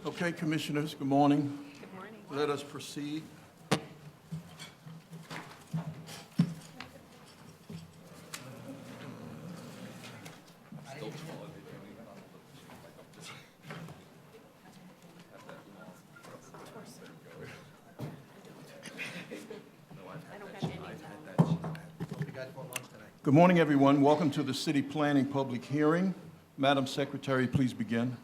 Okay, Commissioners, good morning. Good morning. Let us proceed. Good morning, everyone. Welcome to the City Planning Public Hearing. Madam Secretary, please begin.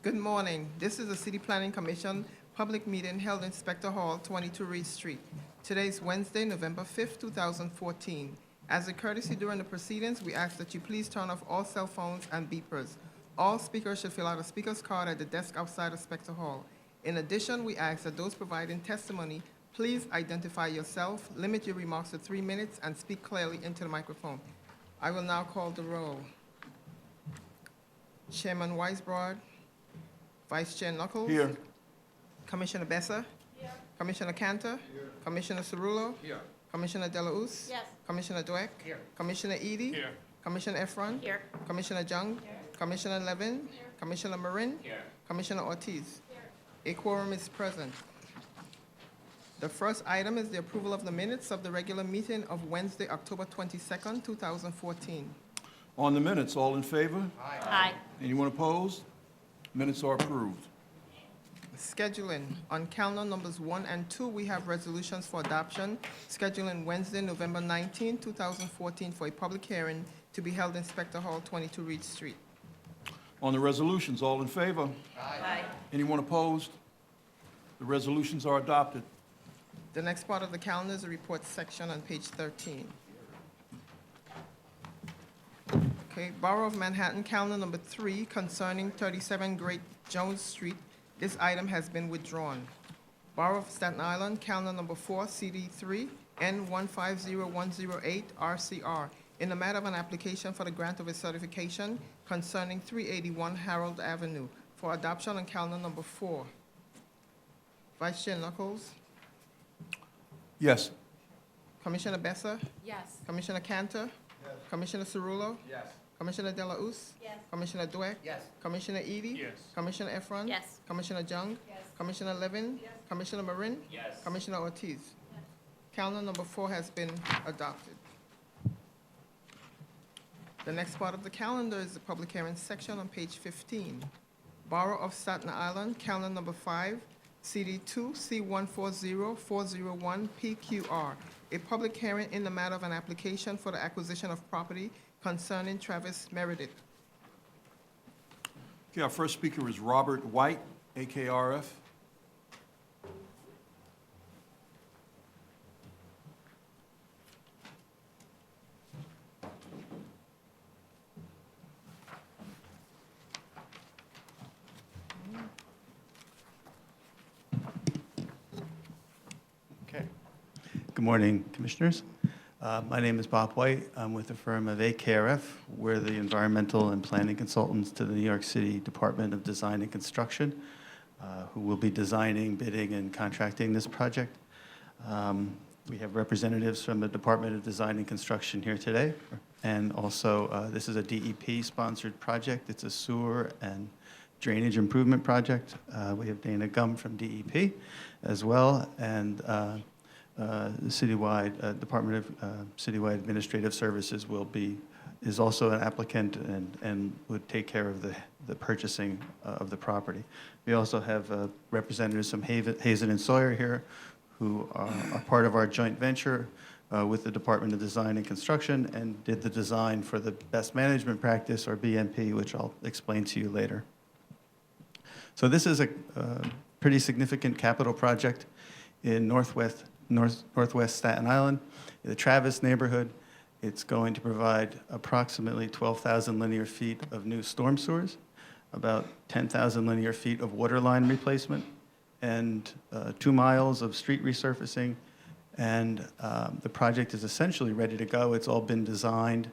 Good morning. This is the City Planning Commission public meeting held in Spector Hall, 22 Reade Street. Today is Wednesday, November 5th, 2014. As a courtesy during the proceedings, we ask that you please turn off all cell phones and beepers. All speakers should fill out a speaker's card at the desk outside of Spector Hall. In addition, we ask that those providing testimony please identify yourself, limit your remarks to 3 minutes, and speak clearly into the microphone. I will now call the roll. Chairman Weisbrod, Vice Chair Knuckles. Here. Commissioner Besser. Here. Commissioner Cantor. Here. Commissioner Cerullo. Here. Commissioner Delauss. Yes. Commissioner Dweck. Here. Commissioner Edie. Here. Commissioner Efron. Here. Commissioner Jung. Here. Commissioner Levin. Here. Commissioner Marin. Here. Commissioner Ortiz. Here. A quorum is present. The first item is the approval of the minutes of the regular meeting of Wednesday, October 22nd, 2014. On the minutes, all in favor? Aye. Anyone opposed? Minutes are approved. Scheduling. On calendar numbers 1 and 2, we have resolutions for adoption. Scheduling Wednesday, November 19, 2014, for a public hearing to be held in Spector Hall, 22 Reade Street. On the resolutions, all in favor? Aye. Anyone opposed? The resolutions are adopted. The next part of the calendar is the report section on page 13. Okay, Borough of Manhattan, calendar number 3 concerning 37 Great Jones Street. This item has been withdrawn. Borough of Staten Island, calendar number 4, CD3, N150108 RCR, in the matter of an application for the grant of a certification concerning 381 Harold Avenue for adoption on calendar number 4. Vice Chair Knuckles, Yes. Commissioner Besser, Yes. Commissioner Cantor, Commissioner Cerullo, Yes. Commissioner Delauss, Yes. Commissioner Dweck, Yes. Commissioner Edie, Yes. Commissioner Efron, Yes. Commissioner Jung, Yes. Commissioner Levin, Yes. Commissioner Marin, Yes. Commissioner Ortiz. Calendar number 4 has been adopted. The next part of the calendar is the public hearing section on page 15. Borough of Staten Island, calendar number 5, CD2, C140401 PQR, a public hearing in the matter of an application for the acquisition of property concerning Travis Meredith. Okay, our first speaker is Robert White, AKRF. Okay. Good morning, Commissioners. My name is Bob White. I'm with the firm of AKRF. We're the environmental and planning consultants to the New York City Department of Design and Construction, who will be designing, bidding, and contracting this project. We have representatives from the Department of Design and Construction here today. And also, this is a DEP-sponsored project. It's a sewer and drainage improvement project. We have Dana Gum from DEP as well, and the citywide Department of Citywide Administrative Services is also an applicant and would take care of the purchasing of the property. We also have representatives from Hazen and Sawyer here, who are part of our joint venture with the Department of Design and Construction and did the design for the Best Management Practice, or BMP, which I'll explain to you later. So this is a pretty significant capital project in northwest Staten Island, in the Travis neighborhood. It's going to provide approximately 12,000 linear feet of new storm sewers, about 10,000 linear feet of water line replacement, and 2 miles of street resurfacing. And the project is essentially ready to go. It's all been designed,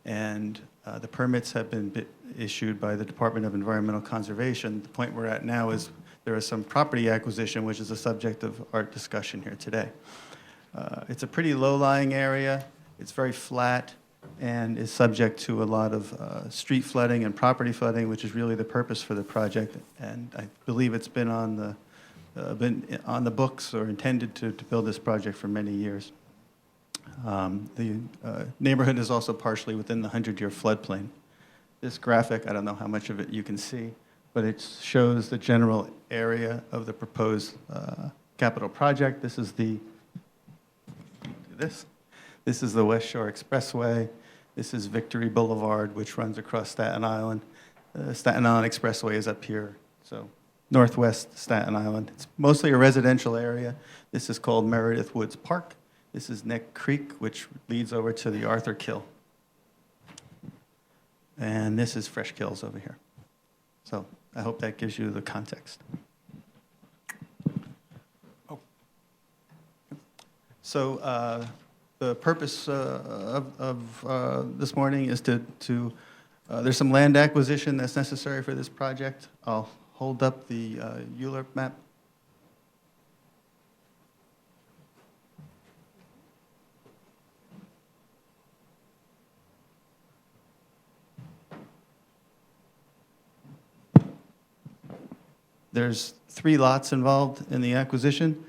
and the permits have been issued by the Department of Environmental Conservation. The point we're at now is there is some property acquisition, which is the subject of our discussion here today. It's a pretty low-lying area. It's very flat. and is subject to a lot of street flooding and property flooding, which is really the purpose for the project. And I believe it's been on the books or intended to build this project for many years. The neighborhood is also partially within the 100-year floodplain. This graphic, I don't know how much of it you can see, but it shows the general area of the proposed capital project. This is the West Shore Expressway. This is Victory Boulevard, which runs across Staten Island. Staten Island Expressway is up here, so northwest Staten Island. It's mostly a residential area. This is called Meredith Woods Park. This is Neck Creek, which leads over to the Arthur Kill. And this is Fresh Kills over here. So I hope that gives you the context. Oh. So the purpose of this morning is to there's some land acquisition that's necessary for this project. I'll hold up the ULURP map. There's 3 lots involved in the acquisition.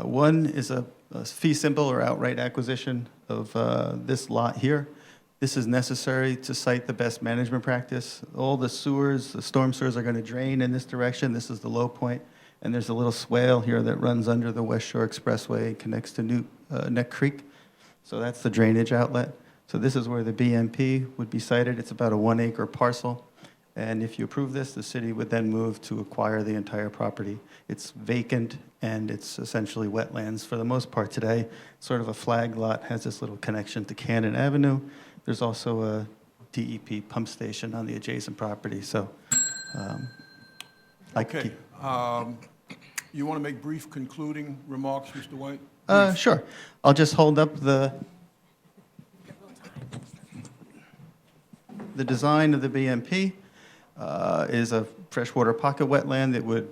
One is a fee simple or outright acquisition of this lot here. This is necessary to cite the best management practice. All the sewers, the storm sewers are going to drain in this direction. This is the low point, and there's a little swale here that runs under the West Shore Expressway and connects to Neck Creek. So that's the drainage outlet. So this is where the BMP would be sited. It's about a 1-acre parcel. And if you approve this, the city would then move to acquire the entire property. It's vacant, and it's essentially wetlands for the most part today. Sort of a flag lot, has this little connection to Cannon Avenue. There's also a DEP pump station on the adjacent property, so Okay. You want to make brief concluding remarks, Mr. White? Sure. I'll just hold up the design of the BMP. Is a freshwater pocket wetland that would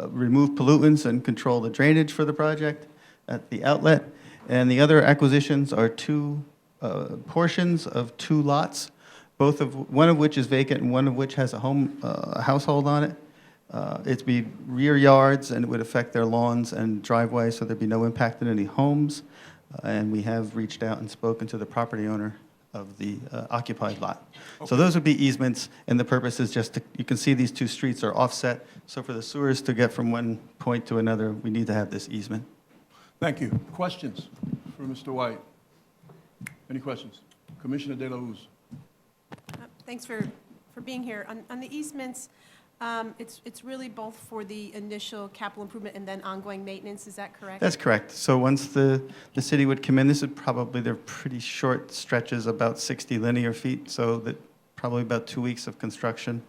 remove pollutants and control the drainage for the project at the outlet. And the other acquisitions are 2 portions of 2 lots, one of which is vacant and one of which has a household on it. It'd be rear yards, and it would affect their lawns and driveways, so there'd be no impact on any homes. And we have reached out and spoken to the property owner of the occupied lot. Okay. So those would be easements, and the purpose is just to, you can see these 2 streets are offset, so for the sewers to get from one point to another, we need to have this easement. Thank you. Questions for Mr. White? Any questions? Commissioner De La Luz. Thanks for being here. On the easements, it's really both for the initial capital improvement and then ongoing maintenance, is that correct? That's correct. So once the city would come in, this would probably, they're pretty short stretches, about 60 linear feet, so that probably about 2 weeks of construction.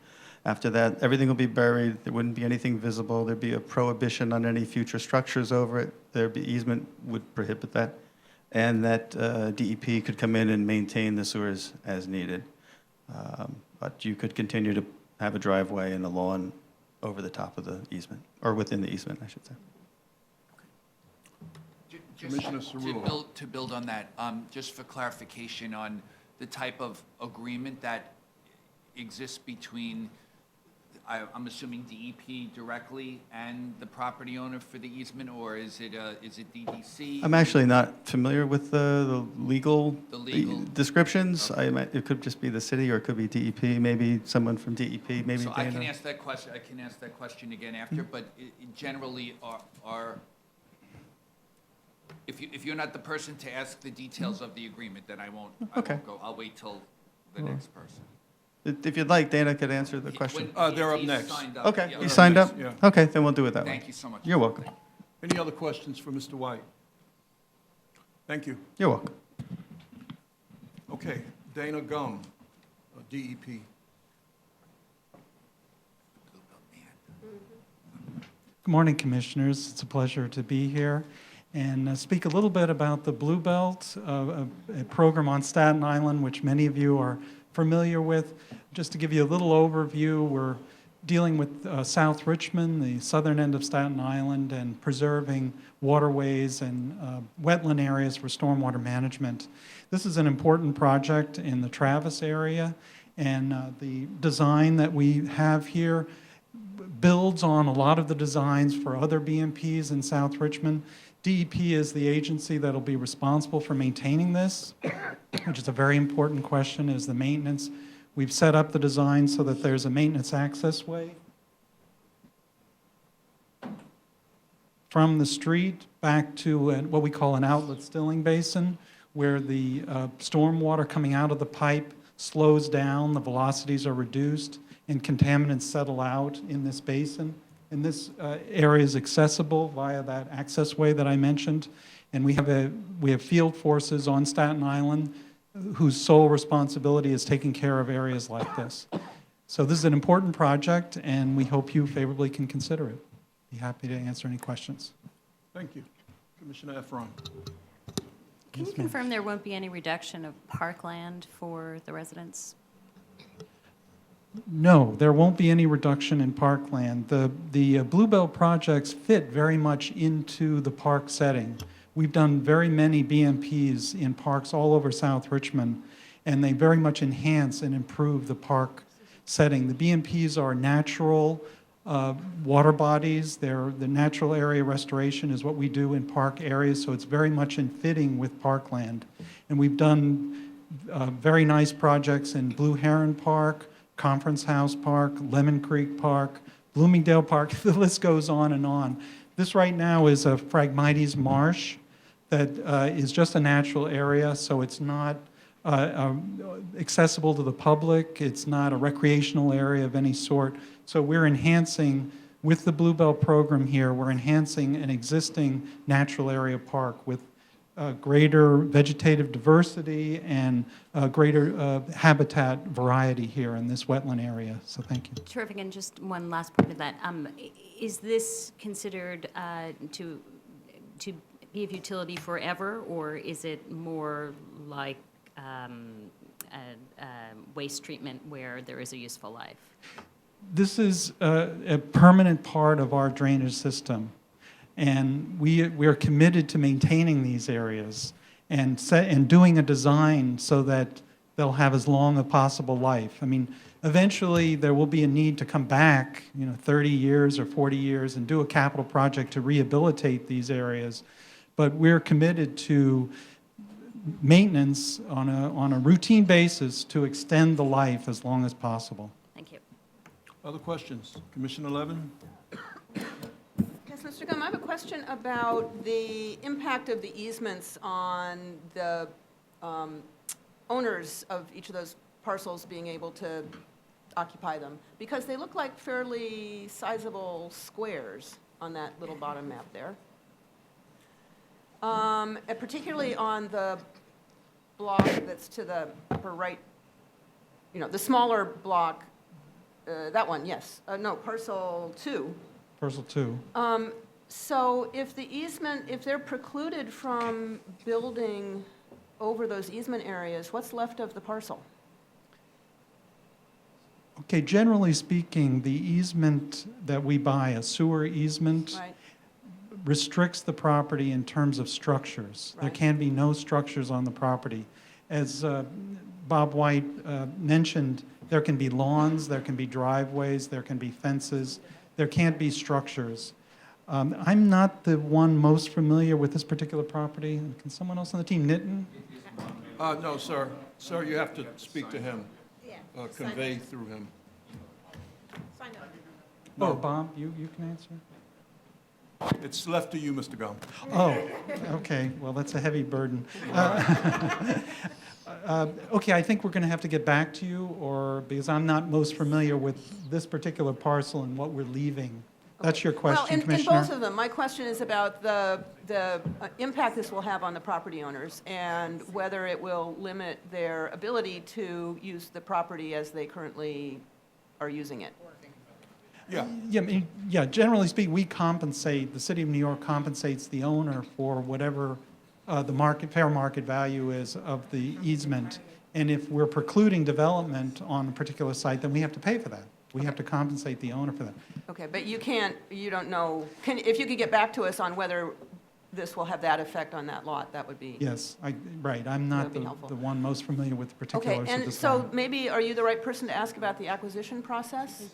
After that, everything will be buried. There wouldn't be anything visible. There'd be a prohibition on any future structures over it. There'd be easement would prohibit that. And that DEP could come in and maintain the sewers as needed. But you could continue to have a driveway and a lawn over the top of the easement, or within the easement, I should say. Commissioner Cerullo. To build on that, just for clarification on the type of agreement that exists between, I'm assuming DEP directly and the property owner for the easement, or is it DDC? I'm actually not familiar with the legal descriptions. Okay. It could just be the city, or it could be DEP, maybe someone from DEP, maybe So I can Dana. ask that question. I can ask that question again after. But generally, if you're not the person to ask the details of the agreement, then I won't go. I'll wait till the next person. If you'd like, Dana could answer the question. They're up He's next. signed up, Okay, yeah. you signed up? Yeah. Okay, then we'll do it that way. Thank you so much. You're welcome. Any other questions for Mr. White? Thank you. You're welcome. Okay, Dana Gum, DEP. Good morning, Commissioners. It's a pleasure to be here and speak a little bit about the Blue Belt, a program on Staten Island, which many of you are familiar with. Just to give you a little overview, we're dealing with South Richmond, the southern end of Staten Island, and preserving waterways and wetland areas for stormwater management. This is an important project in the Travis area, and the design that we have here builds on a lot of the designs for other BMPs in South Richmond. DEP is the agency that will be responsible for maintaining this, which is a very important question, is the maintenance. We've set up the design so that there's a maintenance access way from the street back to what we call an outlet stilling basin, where the stormwater coming out of the pipe slows down, the velocities are reduced, and contaminants settle out in this basin. And this area is accessible via that access way that I mentioned. And we have field forces on Staten Island whose sole responsibility is taking care of areas like this. So this is an important project, and we hope you favorably can consider it. Be happy to answer any questions. Thank you. Commissioner Efron. Can you confirm there won't be any reduction of parkland for the residents? No, there won't be any reduction in parkland. The Bluebell projects fit very much into the park setting. We've done very many BMPs in parks all over South Richmond, and they very much enhance and improve the park setting. The BMPs are natural water bodies. The natural area restoration is what we do in park areas, so it's very much in fitting with parkland. And we've done very nice projects in Blue Heron Park, Conference House Park, Lemon Creek Park, Bloomingdale Park, the list goes on and on. This right now is a Phragmites Marsh that is just a natural area, so it's not accessible to the public. It's not a recreational area of any sort. So we're enhancing, with the Bluebell program here, we're enhancing an existing natural area park with greater vegetative diversity and greater habitat variety here in this wetland area. So thank you. Terrific, and just one last part of that. Is this considered to be of utility forever, or is it more like waste treatment where there is a useful life? This is a permanent part of our drainage system. And we are committed to maintaining these areas and doing a design so that they'll have as long a possible life. I mean, eventually there will be a need to come back, 30 years or 40 years and do a capital project to rehabilitate these areas. But we're committed to maintenance on a routine basis to extend the life as long as possible. Thank you. Other questions? Commissioner Levin? Yes, Mr. Gum, I have a question about the impact of the easements on the owners of each of those parcels being able to occupy them, because they look like fairly sizable squares on that little bottom map there. And particularly on the block that's to the upper right, the smaller block, that one, yes. No, parcel 2. Parcel 2. So if the easement, if they're precluded from building over those easement areas, what's left of the parcel? Okay, generally speaking, the easement that we buy, a sewer easement, Right. restricts the property in terms of structures. There Right. can be no structures on the property. As Bob White mentioned, there can be lawns, there can be driveways, there can be fences. There can't be structures. I'm not the one most familiar with this particular property. Can someone else on the team, Nitin? No, sir. Sir, you have to speak to him, convey through him. Sign up. Oh, No. Bob, you can answer? It's left to you, Mr. Gum. Oh, okay, well, that's a heavy burden. Okay, I think we're going to have to get back to you, because I'm not most familiar with this particular parcel and what we're leaving. That's your question, Well, in Commissioner? both of them, my question is about the impact this will have on the property owners and whether it will limit their ability to use the property as they currently are using it. Yeah. Yeah, generally speaking, we compensate, the city of New York compensates the owner for whatever the fair market value is of the easement. And if we're precluding development on a particular site, then we have to pay for that. We have to compensate the owner for that. Okay, but you don't know, if you could get back to us on whether this will have that effect on that lot, that would be. Yes, right, I'm not That'd be the helpful. the one most familiar with the Okay, particulars of and this so one. maybe, are you the right person to ask about the acquisition process?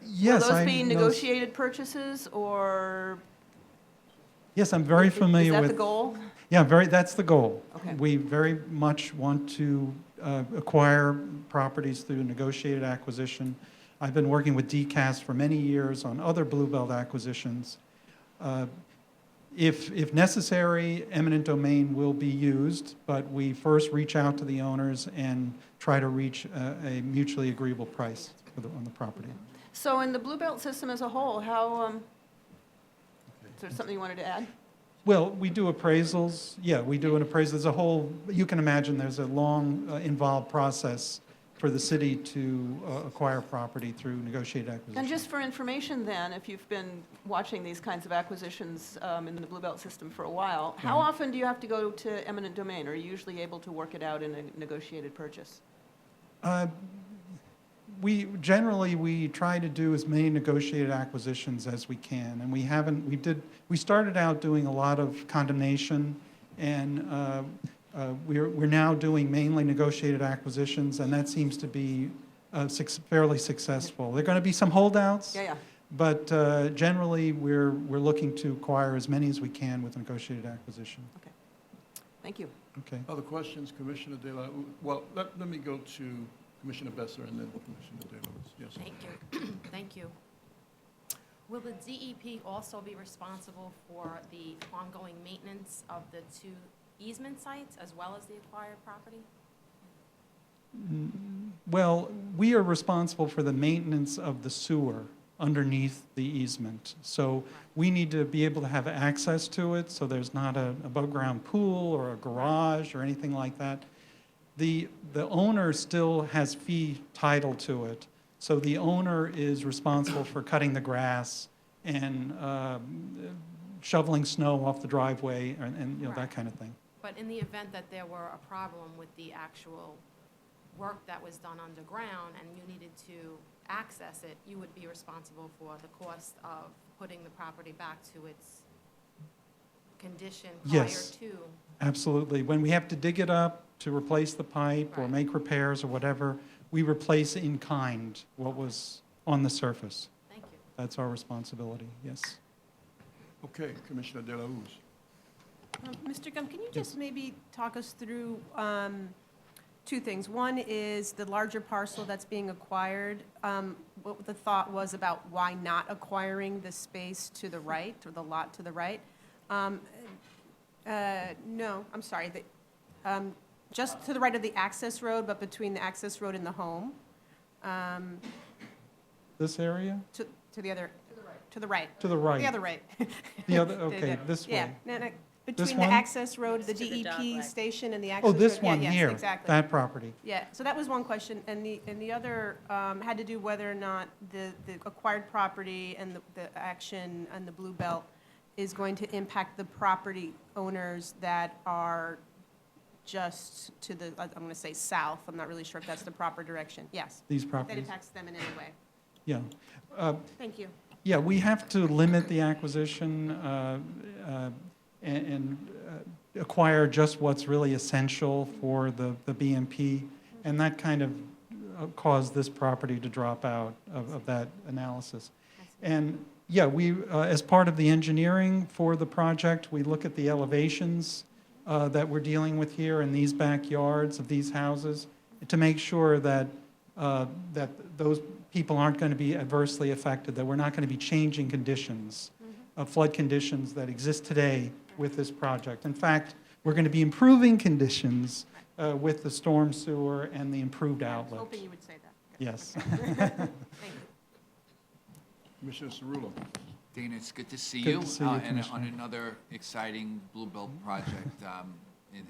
Yes, Will those I be know- negotiated purchases, or Yes, I'm very familiar with. is that the goal? Yeah, that's the goal. Okay. We very much want to acquire properties through negotiated acquisition. I've been working with DCAS for many years on other Bluebelt acquisitions. If necessary, eminent domain will be used, but we first reach out to the owners and try to reach a mutually agreeable price on the property. So in the Blue Belt system as a whole, how, is there something you wanted to add? Well, we do appraisals. Yeah, we do an appraisal. There's a whole, you can imagine there's a long, involved process for the city to acquire property through negotiated acquisition. And just for information then, if you've been watching these kinds of acquisitions in the Blue Belt system for a while, how often do you have to go to eminent domain? Or are you usually able to work it out in a negotiated purchase? We try to do as many negotiated acquisitions as we can, and we started out doing a lot of condemnation, and we're now doing mainly negotiated acquisitions, and that seems to be fairly successful. There are going to be some holdouts. Yeah. But generally, we're looking to acquire as many as we can with negotiated acquisition. Thank you. Okay. Other questions, Commissioner De La, well, let me go to Commissioner Besser and then Commissioner De La Luz. Yes. Thank you. Thank you. Will the DEP also be responsible for the ongoing maintenance of the two easement sites as well as the acquired property? Well, we are responsible for the maintenance of the sewer underneath the easement. So we need to be able to have access to it, so there's not an above-ground pool or a garage or anything like that. The owner still has fee title to it, so the owner is responsible for cutting the grass and shoveling snow off the driveway and you know, that Right. kind of thing. But in the event that there were a problem with the actual work that was done underground and you needed to access it, you would be responsible for the cost of putting the property back to its condition prior Yes. to? Absolutely. When we have to dig it up to replace the pipe or Right. make repairs or whatever, we replace in kind what was on the surface. Thank you. That's our responsibility, yes. Okay, Commissioner De La Luz. Mr. Gum, can you just maybe talk us through two things? One is the larger parcel that's being acquired. What the thought was about why not acquiring the space to the right, or the lot to the right? No, I'm sorry. Just to the right of the access road, but between the access road and the home. This area? To the other, to the right. To the right? The other right. The other, okay, this Yeah, way. no, between the one? access road, the To the DEP dogleg. station and the access Oh, road. this Yeah, one yes, here, exactly. that property. Yeah, so that was one question, and the other had to do whether or not the acquired property and the action and the Blue Belt is going to impact the property owners that are just to the, I'm going to say south, I'm not really sure if that's the proper direction. Yes, These that properties, impacts them in any way. yeah. Thank you. Yeah, we have to limit the acquisition and acquire just what's really essential for the BMP, and that kind of caused this property to drop out of that analysis. And yeah, we, as part of the engineering for the project, we look at the elevations that we're dealing with here in these backyards of these houses to make sure that that those people aren't going to be adversely affected, that we're not going to be changing conditions, flood conditions that exist today with this project. In fact, we're going to be improving conditions with the storm sewer and the improved I was outlet. hoping you would say that. Yes. Thank you. Commissioner Cerullo. Dana, it's good to see Good you. to see you, And Commissioner. on another exciting Blue Belt project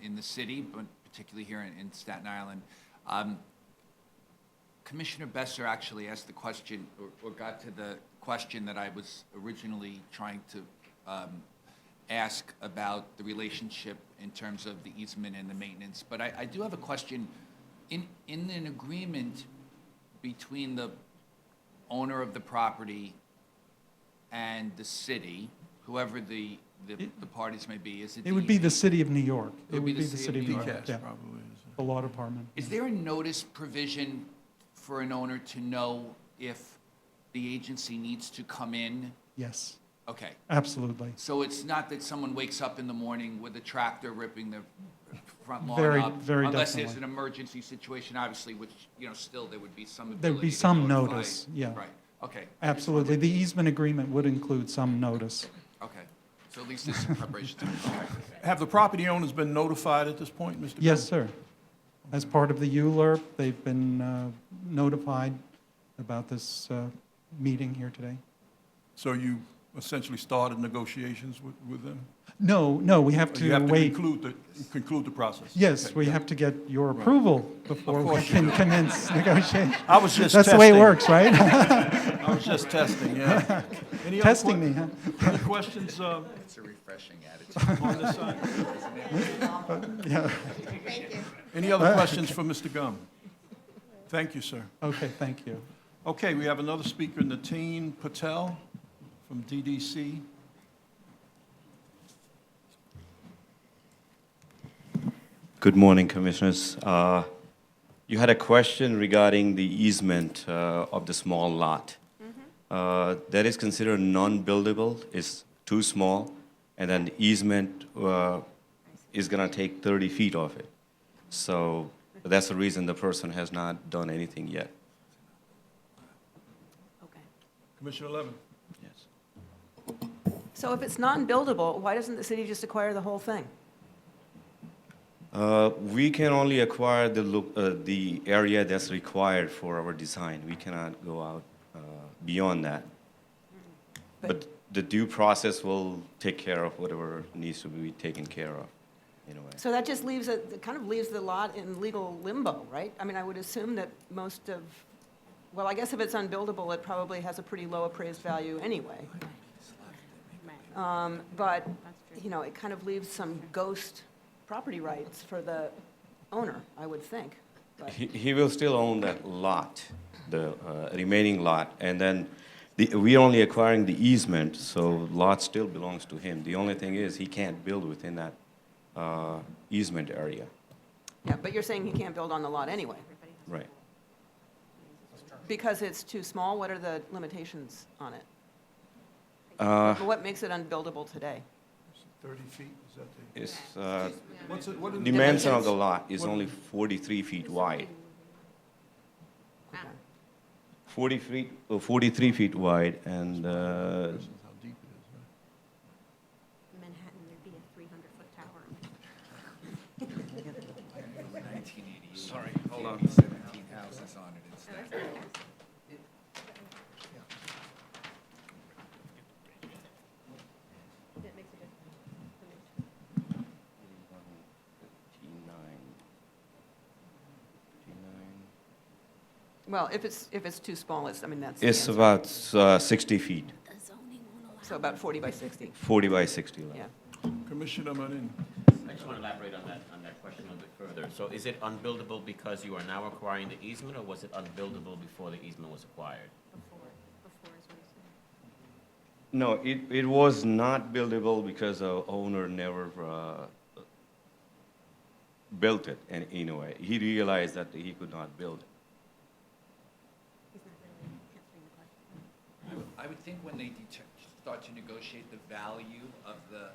in the city, but particularly here in Staten Island. Commissioner Besser actually asked the question, or got to the question that I was originally trying to ask about the relationship in terms of the easement and the maintenance. But I do have a question. In an agreement between the owner of the property and the city, whoever the parties may be, is it? It would be the DEP? city of New York. It would be the city of New York. Yeah, DCAS probably is. the law department. Is there a notice provision for an owner to know if the agency needs to come in? Yes, Okay, absolutely. so it's not that someone wakes up in the morning with a tractor ripping the front lawn Very- up? very Unless there's definitely. an emergency situation, obviously, which, still there would be some ability There'd be to some notify- notice, yeah. Right, okay. Absolutely. The easement agreement would include some notice. Okay, so at least there's some preparation time, okay. Have the property owners been notified at this point, Mr. Yes, Gum? sir. As part of the ULURP, they've been notified about this meeting here today. So you essentially started negotiations with them? No, we have You have to to wait. conclude the process? Yes, Okay, we got have it. to get your approval before we course you can do. commence negotiation. I was just That's the way it testing. works, right? I was just testing, yeah. Any other Testing me, huh? Any questions It's a refreshing attitude. on this side? Yeah. Any other questions for Mr. Gum? Thank you, sir. Okay, thank you. Okay, we have another speaker, Nateen Patel from DDC. Good morning, Commissioners. You had a question regarding the easement of the small lot. That is considered non-buildable, it's too small, and then the easement is going to take 30 feet off it. So that's the reason the person has not done anything yet. Okay. Commissioner Levin. Yes. So if it's non-buildable, why doesn't the city just acquire the whole thing? We can only acquire the area that's required for our design. We cannot go out beyond that. But the due process will take care of whatever needs to be taken care of, in a way. So that just leaves it kind of leaves the lot in legal limbo, right? I mean, I would assume that most of, well, I guess if it's unbuildable, it probably has a pretty low appraised value anyway. But, it kind of leaves some ghost property rights for the owner, I would think. But He will still own that lot, the remaining lot, and then we're only acquiring the easement, so lot still belongs to him. The only thing is, he can't build within that easement area. Yeah, but you're saying he can't build on the lot anyway? Right. Because it's too small? What are the limitations on it? Uh, What makes it unbuildable today? 30 feet, is that the? It's, What's it, what are the dimension of Dimensions? the lot is What- only 43 feet wide. 43 feet wide, and Questions how deep it is, right? Manhattan, there'd be a 300-foot tower. 1988. Sorry, hold on. 17 houses on it instead. Well, if it's too small, that's the it's answer. about 60 feet, So about 40 by 60, 40 by 60 lot. yeah. Commissioner Manin. I just want to elaborate on that question a little bit further. So is it unbuildable because you are now acquiring the easement, or was it unbuildable before the easement was acquired? Before is what he said. No, it was not buildable because the owner never built it in a way. He realized that he could not build it. He's not really answering the question. I would think when they start to negotiate the value of the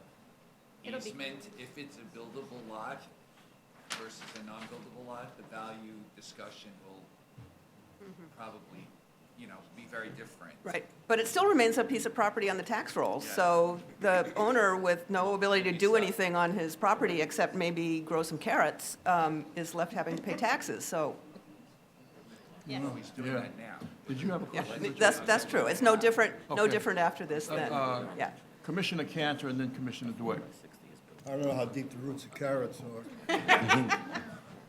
It'll be- easement, if it's a buildable lot versus a non-buildable lot, the value discussion will probably, be very different. Right, but it still remains a piece of property on the tax rolls, Yeah. so the owner with no ability to do anything on his property except maybe grow some carrots is left having to pay taxes, so, He's doing Yeah. that now. Did you have a yeah, question? that's true. It's no different Okay. after this then, yeah. Commissioner Cantor and then Commissioner DeWitt. I don't know how deep the roots of carrots are.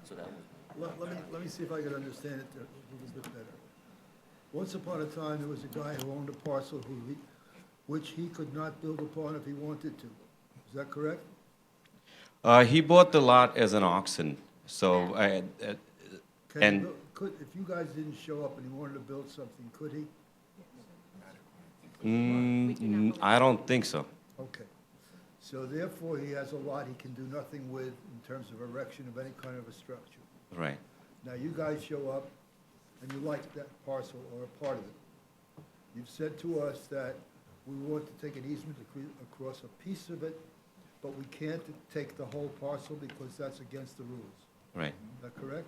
So that was. Let me see if I can understand it a little bit better. Once upon a time, there was a guy who owned a parcel which he could not build upon if he wanted to. Is that correct? He bought the lot as an auction, so Can he And- if you guys didn't show up and he wanted to build something, could he? I don't think so. Okay. So therefore, he has a lot he can do nothing with in terms of erection of any kind of a structure. Right. Now, you guys show up and you like that parcel or a part of it. You've said to us that we want to take an easement across a piece of it, but we can't take the whole parcel because that's against the rules. Right. Is that correct?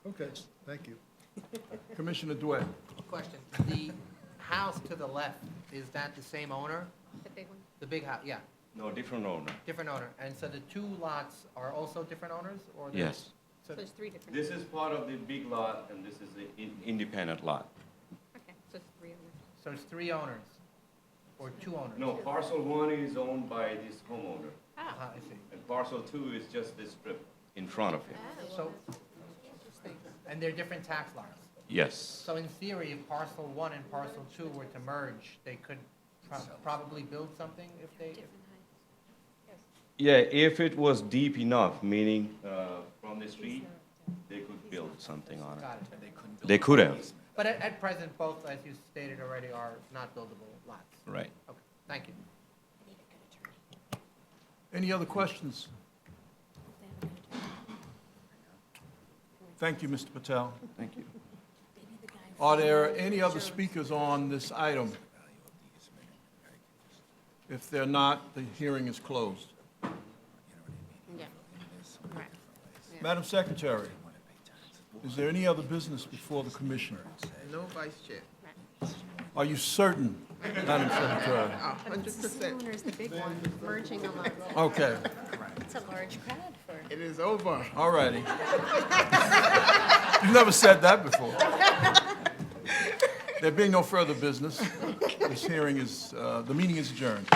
Okay, thank you. Commissioner DeWitt. Question, the house to the left, is that the same owner? The big one? The big house, yeah, No, different owner. different owner. And so the two lots are also different owners, or? they're- Yes. So, There's three different. This is part of the big lot, and this is the independent lot. Okay, so it's three owners. so it's three owners, or two owners? No, parcel 1 is owned by this homeowner, I see. and parcel 2 is just this strip in front of him. So, and they're different tax lots. Yes. So in theory, if parcel 1 and parcel 2 were to merge, they could probably build something if they? Yeah, if it was deep enough, meaning from the street, they could build something on it. Got it. They could have. But at present, both, as you stated already, are not buildable lots. Right. Okay, thank you. Any other questions? Thank you, Mr. Patel. Thank you. Are there any other speakers on this item? If they're not, the hearing is closed. Yeah. Right. Madam Secretary, is there any other business before the commission? No vice chair. Are you certain, Madam Secretary? 100%. Owner's the big one, merging them up. Okay, It's a large crowd for. It is over. all righty. You've never said that before. There being no further business, this hearing is, the meeting is adjourned.